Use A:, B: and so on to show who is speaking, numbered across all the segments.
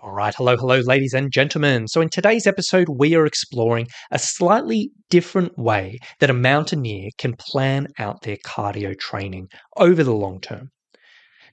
A: All right, hello, ladies and gentlemen. So, in today's episode, we are exploring a slightly different way that a mountaineer can plan out their cardio training over the long term.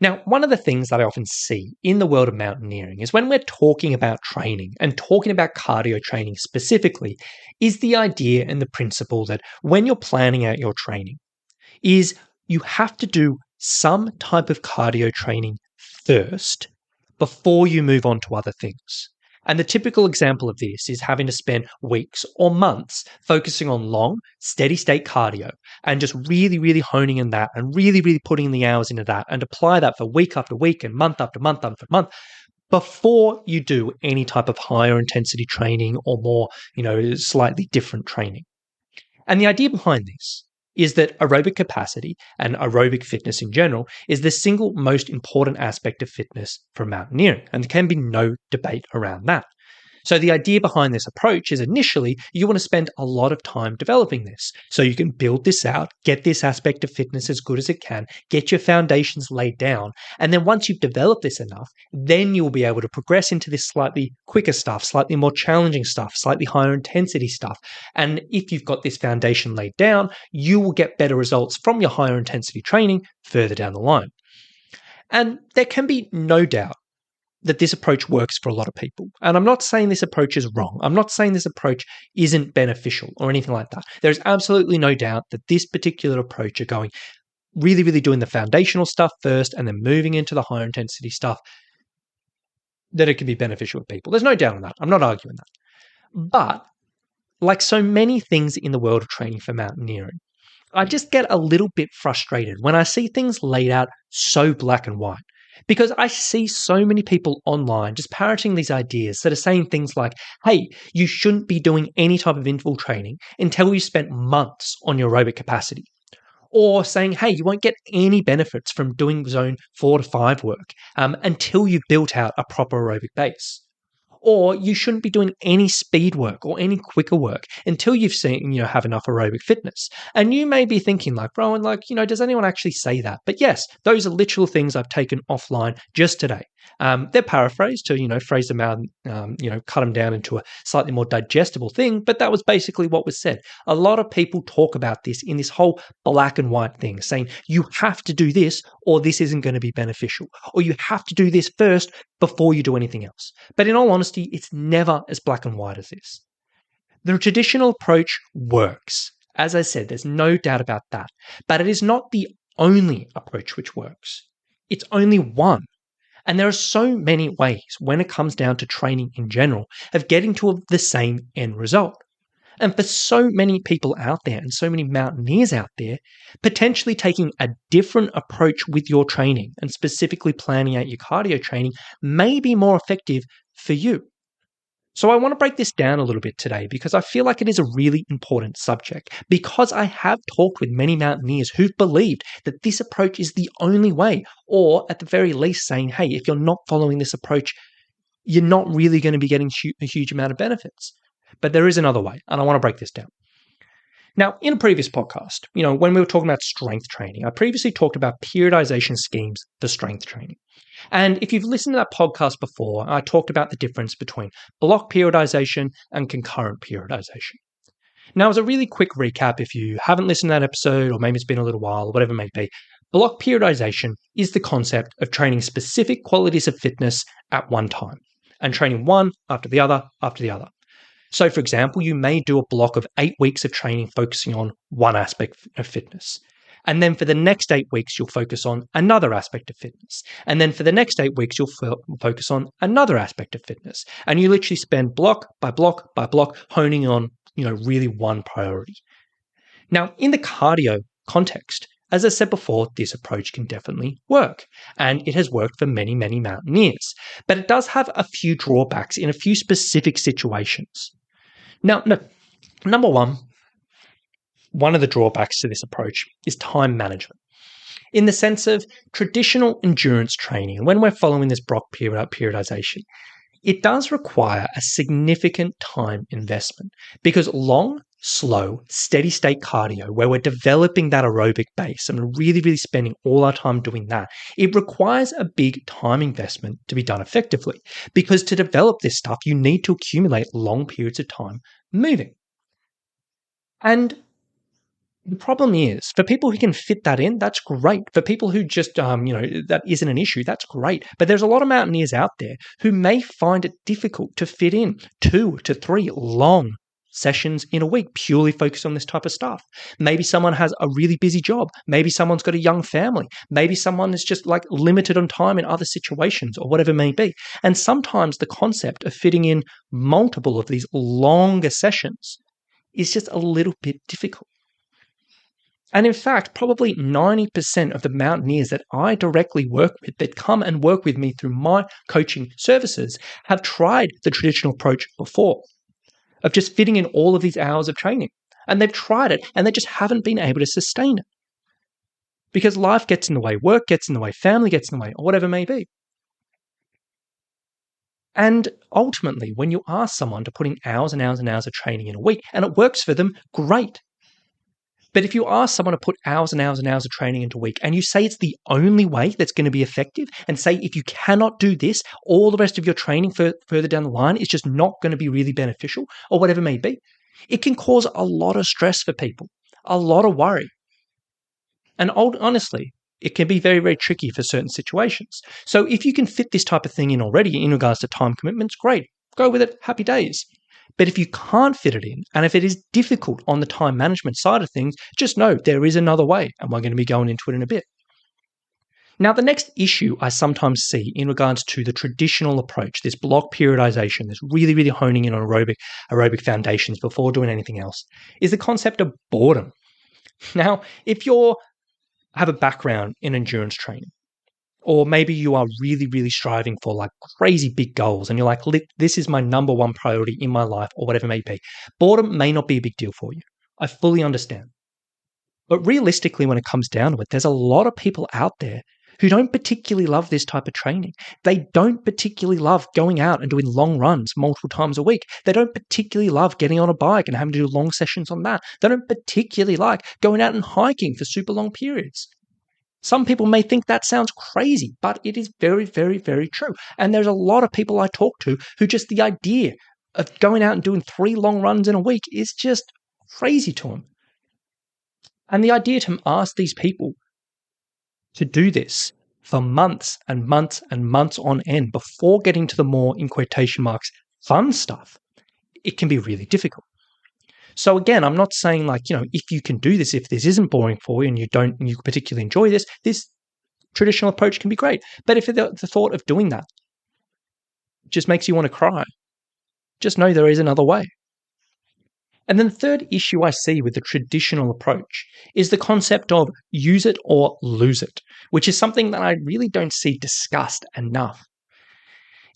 A: Now, one of the things that I often see in the world of mountaineering is when we're talking about training and talking about cardio training specifically, is the idea and the principle that when you're planning out your training, is you have to do some type of cardio training first before you move on to other things. And the typical example of this is having to spend weeks or months focusing on long, steady state cardio and just really honing in that and really putting in the hours into that and apply that for week after week and month after month after month before you do any type of higher intensity training or more, slightly different training. And the idea behind this is that aerobic capacity and aerobic fitness in general is the single most important aspect of fitness for mountaineering, and there can be no debate around that. So the idea behind this approach is initially you want to spend a lot of time developing this so you can build this out, get this aspect of fitness as good as it can, get your foundations laid down, and then once you've developed this enough, then you'll be able to progress into this slightly quicker stuff, slightly more challenging stuff, slightly higher intensity stuff. And if you've got this foundation laid down, you will get better results from your higher intensity training further down the line. And there can be no doubt that this approach works for a lot of people. And I'm not saying this approach is wrong. I'm not saying this approach isn't beneficial or anything like that. There's absolutely no doubt that this particular approach of going really doing the foundational stuff first and then moving into the higher intensity stuff, that it can be beneficial to people. There's no doubt on that. I'm not arguing that. But like so many things in the world of training for mountaineering, I just get a little bit frustrated when I see things laid out so black and white. Because I see so many people online just parroting these ideas that are saying things like, hey, you shouldn't be doing any type of interval training until you spent months on your aerobic capacity. Or saying, hey, you won't get any benefits from doing zone 4 to 5 work until you've built out a proper aerobic base. Or you shouldn't be doing any speed work or any quicker work until you've seen, have enough aerobic fitness. And you may be thinking like, Rowan, does anyone actually say that? But yes, those are literal things I've taken offline just today. They're paraphrased to, phrase them out, cut them down into a slightly more digestible thing. But that was basically what was said. A lot of people talk about this in this whole black and white thing, saying you have to do this or this isn't going to be beneficial, or you have to do this first before you do anything else. But in all honesty, it's never as black and white as this. The traditional approach works. As I said, there's no doubt about that. But it is not the only approach which works. It's only one. And there are so many ways when it comes down to training in general of getting to the same end result. And for so many people out there and so many mountaineers out there, potentially taking a different approach with your training and specifically planning out your cardio training may be more effective for you. So I want to break this down a little bit today because I feel like it is a really important subject, because I have talked with many mountaineers who've believed that this approach is the only way, or at the very least saying, hey, if you're not following this approach, you're not really going to be getting a huge amount of benefits. But there is another way, and I want to break this down. Now, in a previous podcast, when we were talking about strength training, I previously talked about periodization schemes for strength training. And if you've listened to that podcast before, I talked about the difference between block periodization and concurrent periodization. Now, as a really quick recap, if you haven't listened to that episode, or maybe it's been a little while, or whatever it may be, block periodization is the concept of training specific qualities of fitness at one time and training one after the other after the other. So, for example, you may do a block of 8 weeks of training focusing on one aspect of fitness. And then for the next 8 weeks, you'll focus on another aspect of fitness. And then for the next 8 weeks, you'll focus on another aspect of fitness. And you literally spend block by block by block honing on, really one priority. Now, in the cardio context, as I said before, this approach can definitely work. And it has worked for many mountaineers. But it does have a few drawbacks in a few specific situations. Now, number one of the drawbacks to this approach is time management. In the sense of traditional endurance training, and when we're following this block periodization, it does require a significant time investment because long, slow, steady state cardio where we're developing that aerobic base and really, really spending all our time doing that, it requires a big time investment to be done effectively. Because to develop this stuff, you need to accumulate long periods of time moving. And the problem is, for people who can fit that in, that's great. For people who just, that isn't an issue, that's great. But there's a lot of mountaineers out there who may find it difficult to fit in 2 to 3 long sessions in a week, purely focused on this type of stuff. Maybe someone has a really busy job. Maybe someone's got a young family. Maybe someone is just like limited on time in other situations or whatever it may be. And sometimes the concept of fitting in multiple of these longer sessions is just a little bit difficult. And in fact, probably 90% of the mountaineers that I directly work with that come and work with me through my coaching services have tried the traditional approach before of just fitting in all of these hours of training. And they've tried it and they just haven't been able to sustain it. Because life gets in the way, work gets in the way, family gets in the way, or whatever it may be. And ultimately, when you ask someone to put in hours and hours and hours of training in a week and it works for them, great. But if you ask someone to put hours and hours and hours of training into a week and you say it's the only way that's going to be effective and say if you cannot do this, all the rest of your training further down the line is just not going to be really beneficial or whatever it may be, it can cause a lot of stress for people, a lot of worry. And honestly, it can be very, very tricky for certain situations. So if you can fit this type of thing in already in regards to time commitments, great. Go with it. Happy days. But if you can't fit it in, and if it is difficult on the time management side of things, just know there is another way, and we're going to be going into it in a bit. Now, the next issue I sometimes see in regards to the traditional approach, this block periodization, this really, really honing in on aerobic foundations before doing anything else, is the concept of boredom. Now, if you have a background in endurance training, or maybe you are really, really striving for like crazy big goals and you're like, this is my number one priority in my life or whatever it may be. Boredom may not be a big deal for you. I fully understand. But realistically, when it comes down to it, there's a lot of people out there who don't particularly love this type of training. They don't particularly love going out and doing long runs multiple times a week. They don't particularly love getting on a bike and having to do long sessions on that. They don't particularly like going out and hiking for super long periods. Some people may think that sounds crazy, but it is very, very, very true. And there's a lot of people I talk to who just the idea of going out and doing 3 long runs in a week is just crazy to them. And the idea to ask these people to do this for months and months and months on end before getting to the more, in quotation marks, fun stuff, it can be really difficult. So again, I'm not saying like, if you can do this, if this isn't boring for you and you particularly enjoy this traditional approach can be great. But if the thought of doing that just makes you want to cry, just know there is another way. And then the third issue I see with the traditional approach is the concept of use it or lose it, which is something that I really don't see discussed enough.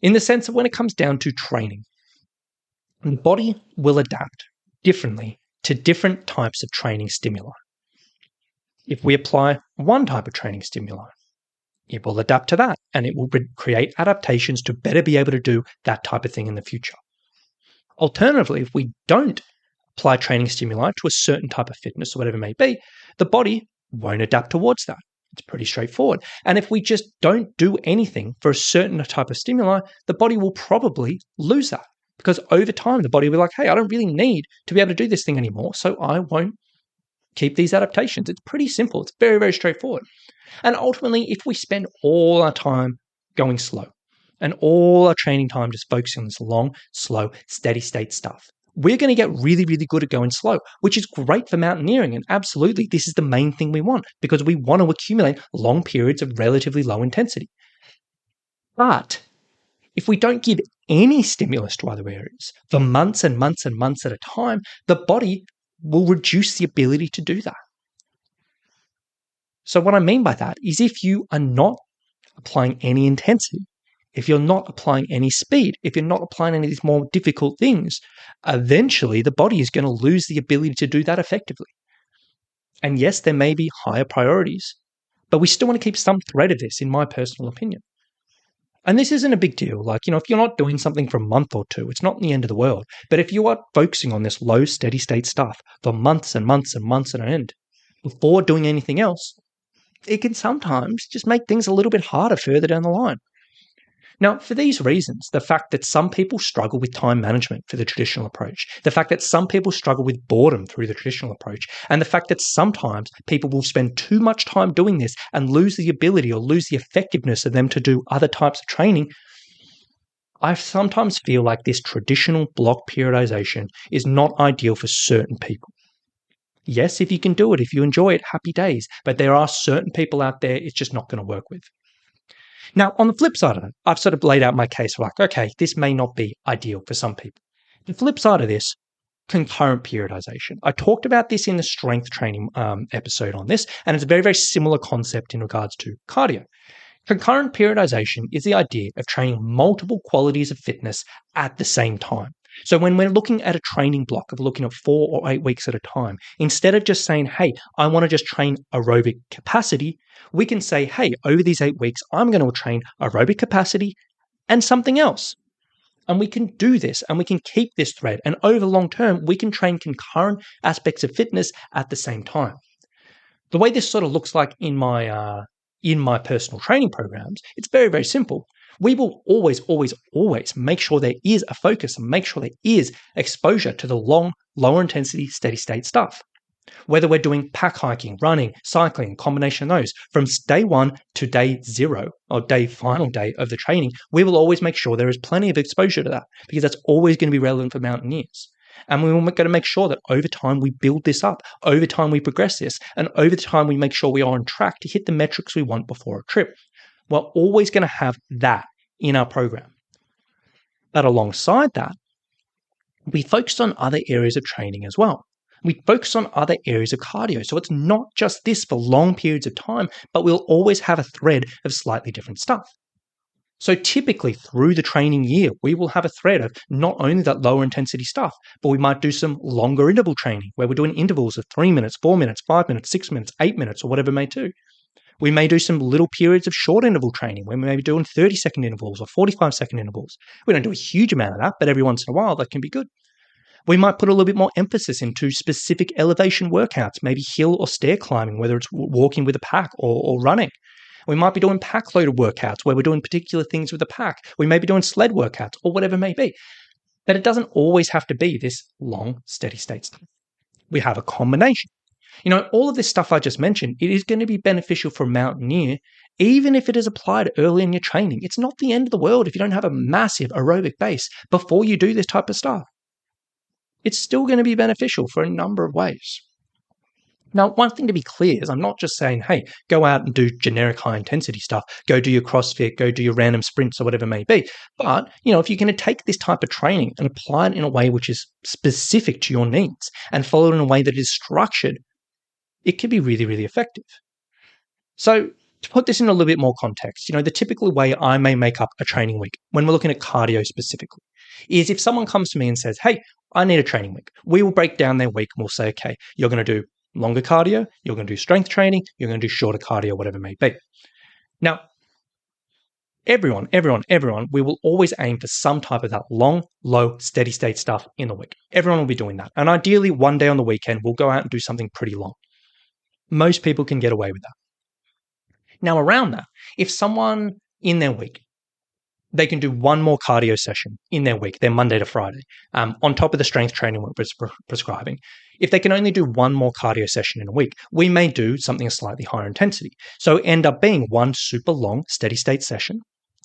A: In the sense of when it comes down to training, the body will adapt differently to different types of training stimuli. If we apply one type of training stimuli, it will adapt to that and it will create adaptations to better be able to do that type of thing in the future. Alternatively, if we don't apply training stimuli to a certain type of fitness or whatever it may be, the body won't adapt towards that. It's pretty straightforward. And if we just don't do anything for a certain type of stimuli, the body will probably lose that. Because over time, the body will be like, hey, I don't really need to be able to do this thing anymore, so I won't keep these adaptations. It's pretty simple. It's very, very straightforward. And ultimately, if we spend all our time going slow and all our training time just focusing on this long, slow, steady state stuff, we're going to get really, really good at going slow, which is great for mountaineering. And absolutely, this is the main thing we want because we want to accumulate long periods of relatively low intensity. But if we don't give any stimulus to other areas for months and months and months at a time, the body will reduce the ability to do that. So what I mean by that is if you are not applying any intensity, if you're not applying any speed, if you're not applying any of these more difficult things, eventually the body is going to lose the ability to do that effectively. And yes, there may be higher priorities, but we still want to keep some thread of this, in my personal opinion. And this isn't a big deal. If you're not doing something for a month or two, it's not the end of the world. But if you are focusing on this low, steady state stuff for months and months and months on end before doing anything else, it can sometimes just make things a little bit harder further down the line. Now, for these reasons, the fact that some people struggle with time management for the traditional approach, the fact that some people struggle with boredom through the traditional approach, and the fact that sometimes people will spend too much time doing this and lose the ability or lose the effectiveness of them to do other types of training, I sometimes feel like this traditional block periodization is not ideal for certain people. Yes, if you can do it, if you enjoy it, happy days, but there are certain people out there it's just not going to work with. Now, on the flip side of it, I've sort of laid out my case for okay, this may not be ideal for some people. The flip side of this, concurrent periodization. I talked about this in the strength training episode on this, and it's a very, very similar concept in regards to cardio. Concurrent periodization is the idea of training multiple qualities of fitness at the same time. So when we're looking at a training block of looking at 4 or 8 weeks at a time, instead of just saying, hey, I want to just train aerobic capacity, we can say, hey, over these 8 weeks, I'm going to train aerobic capacity and something else. And we can do this and we can keep this thread. And over the long term, we can train concurrent aspects of fitness at the same time. The way this sort of looks like in my personal training programs, it's very, very simple. We will always, always, always make sure there is a focus and make sure there is exposure to the long, lower intensity, steady state stuff. Whether we're doing pack hiking, running, cycling, combination of those, from day 1 to day 0 or final day of the training, we will always make sure there is plenty of exposure to that because that's always going to be relevant for mountaineers. And we're going to make sure that over time we build this up, over time we progress this, and over time we make sure we are on track to hit the metrics we want before a trip. We're always going to have that in our program. But alongside that, we focus on other areas of training as well. We focus on other areas of cardio. So it's not just this for long periods of time, but we'll always have a thread of slightly different stuff. So typically through the training year, we will have a thread of not only that lower intensity stuff, but we might do some longer interval training where we're doing intervals of 3 minutes, 4 minutes, 5 minutes, 6 minutes, 8 minutes, or whatever it may do. We may do some little periods of short interval training where we may be doing 30-second intervals or 45-second intervals. We don't do a huge amount of that, but every once in a while that can be good. We might put a little bit more emphasis into specific elevation workouts, maybe hill or stair climbing, whether it's walking with a pack or running. We might be doing pack loaded workouts where we're doing particular things with the pack. We may be doing sled workouts or whatever it may be. But it doesn't always have to be this long, steady state stuff. We have a combination. All of this stuff I just mentioned, it is going to be beneficial for a mountaineer, even if it is applied early in your training. It's not the end of the world if you don't have a massive aerobic base before you do this type of stuff. It's still going to be beneficial for a number of ways. Now, one thing to be clear is I'm not just saying, hey, go out and do generic high-intensity stuff, go do your CrossFit, go do your random sprints or whatever it may be. But, if you're going to take this type of training and apply it in a way which is specific to your needs and follow it in a way that is structured, it can be really, really effective. So to put this in a little bit more context, the typical way I may make up a training week when we're looking at cardio specifically is if someone comes to me and says, hey, I need a training week, we will break down their week and we'll say, okay, you're going to do longer cardio, you're going to do strength training, you're going to do shorter cardio, whatever it may be. Now, everyone, we will always aim for some type of that long, low, steady state stuff in the week. Everyone will be doing that. And ideally, one day on the weekend, we'll go out and do something pretty long. Most people can get away with that. Now, around that, if someone in their week, they can do one more cardio session in their week, their Monday to Friday, on top of the strength training we're prescribing. If they can only do one more cardio session in a week, we may do something slightly higher intensity. So end up being one super long steady state session.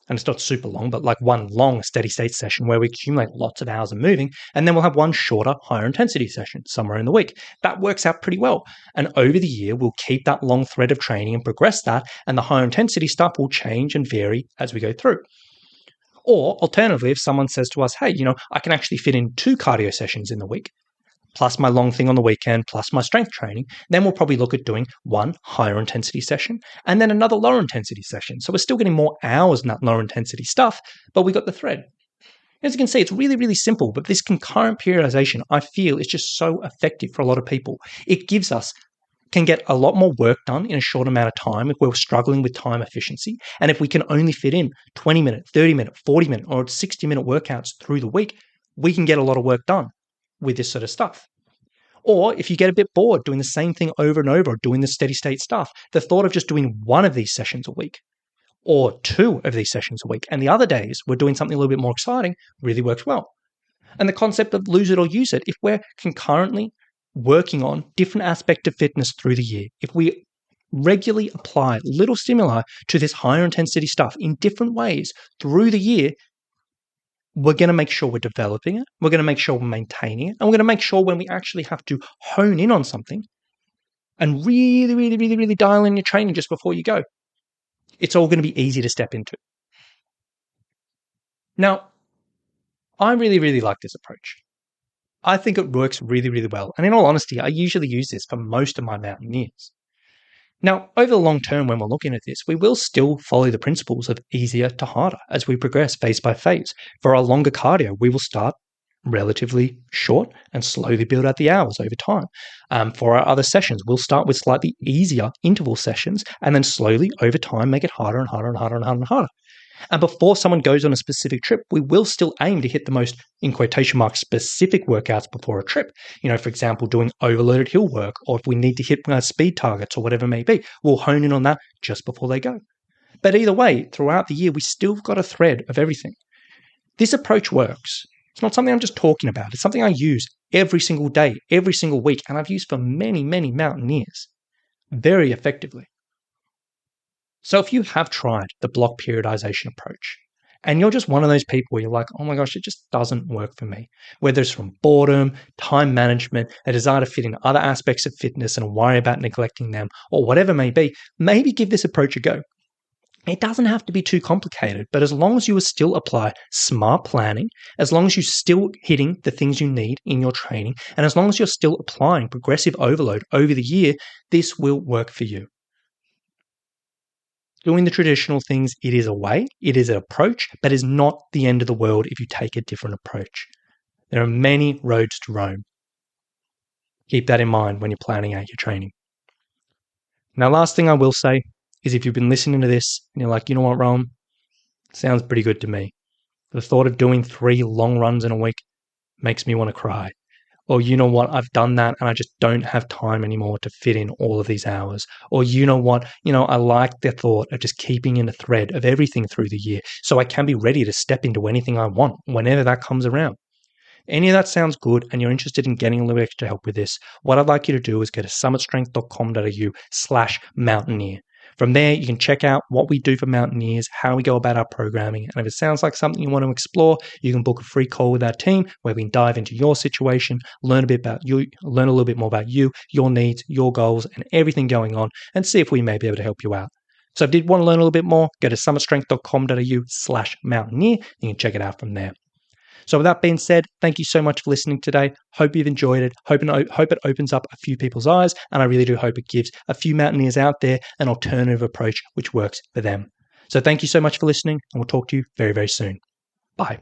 A: And it's not super long, but like one long steady state session where we accumulate lots of hours of moving. And then we'll have one shorter, higher intensity session somewhere in the week. That works out pretty well. And over the year, we'll keep that long thread of training and progress that. And the higher intensity stuff will change and vary as we go through. Or alternatively, if someone says to us, hey, I can actually fit in 2 cardio sessions in the week, plus my long thing on the weekend, plus my strength training, then we'll probably look at doing one higher intensity session and then another lower intensity session. So we're still getting more hours in that lower intensity stuff, but we got the thread. As you can see, it's really, really simple, but this concurrent periodization, I feel, is just so effective for a lot of people. It gives us can get a lot more work done in a short amount of time if we're struggling with time efficiency. And if we can only fit in 20-minute, 30-minute, 40-minute, or 60-minute workouts through the week, we can get a lot of work done with this sort of stuff. Or if you get a bit bored doing the same thing over and over, doing the steady state stuff, the thought of just doing one of these sessions a week or two of these sessions a week, and the other days we're doing something a little bit more exciting, really works well. And the concept of lose it or use it, if we're concurrently working on different aspects of fitness through the year, if we regularly apply little stimuli to this higher intensity stuff in different ways through the year, we're going to make sure we're developing it, we're going to make sure we're maintaining it, and we're going to make sure when we actually have to hone in on something and really, really, really, really dial in your training just before you go, it's all going to be easy to step into. Now, I really, really like this approach. I think it works really, really well. And in all honesty, I usually use this for most of my mountaineers. Now, over the long term, when we're looking at this, we will still follow the principles of easier to harder as we progress phase by phase. For our longer cardio, we will start relatively short and slowly build out the hours over time. For our other sessions, we'll start with slightly easier interval sessions and then slowly over time make it harder and harder and harder and harder and harder. And before someone goes on a specific trip, we will still aim to hit the most, in quotation marks, specific workouts before a trip. For example, doing overloaded hill work, or if we need to hit speed targets or whatever it may be, we'll hone in on that just before they go. But either way, throughout the year, we still got a thread of everything. This approach works. It's not something I'm just talking about. It's something I use every single day, every single week, and I've used for many, many mountaineers very effectively. So if you have tried the block periodization approach and you're just one of those people where you're like, oh my gosh, it just doesn't work for me, whether it's from boredom, time management, a desire to fit in other aspects of fitness and worry about neglecting them, or whatever it may be, maybe give this approach a go. It doesn't have to be too complicated, but as long as you still apply smart planning, as long as you're still hitting the things you need in your training, and as long as you're still applying progressive overload over the year, this will work for you. Doing the traditional things, it is a way, it is an approach, but is not the end of the world if you take a different approach. There are many roads to Rome. Keep that in mind when you're planning out your training. Now, last thing I will say is if you've been listening to this and you're like, you know what, Rome, sounds pretty good to me. The thought of doing 3 long runs in a week makes me want to cry. Or you know what, I've done that and I just don't have time anymore to fit in all of these hours. Or you know what, I like the thought of just keeping in a thread of everything through the year so I can be ready to step into anything I want whenever that comes around. Any of that sounds good and you're interested in getting a little extra help with this, what I'd like you to do is go to summitstrength.com.au/mountaineer. From there, you can check out what we do for mountaineers, how we go about our programming, and if it sounds like something you want to explore, you can book a free call with our team where we can dive into your situation, learn a little bit more about you, your needs, your goals, and everything going on, and see if we may be able to help you out. So if you did want to learn a little bit more, go to summitstrength.com.au/mountaineer. You can check it out from there. So with that being said, thank you so much for listening today. Hope you've enjoyed it. Hope it opens up a few people's eyes. And I really do hope it gives a few mountaineers out there an alternative approach which works for them. So thank you so much for listening, and we'll talk to you very, very soon. Bye.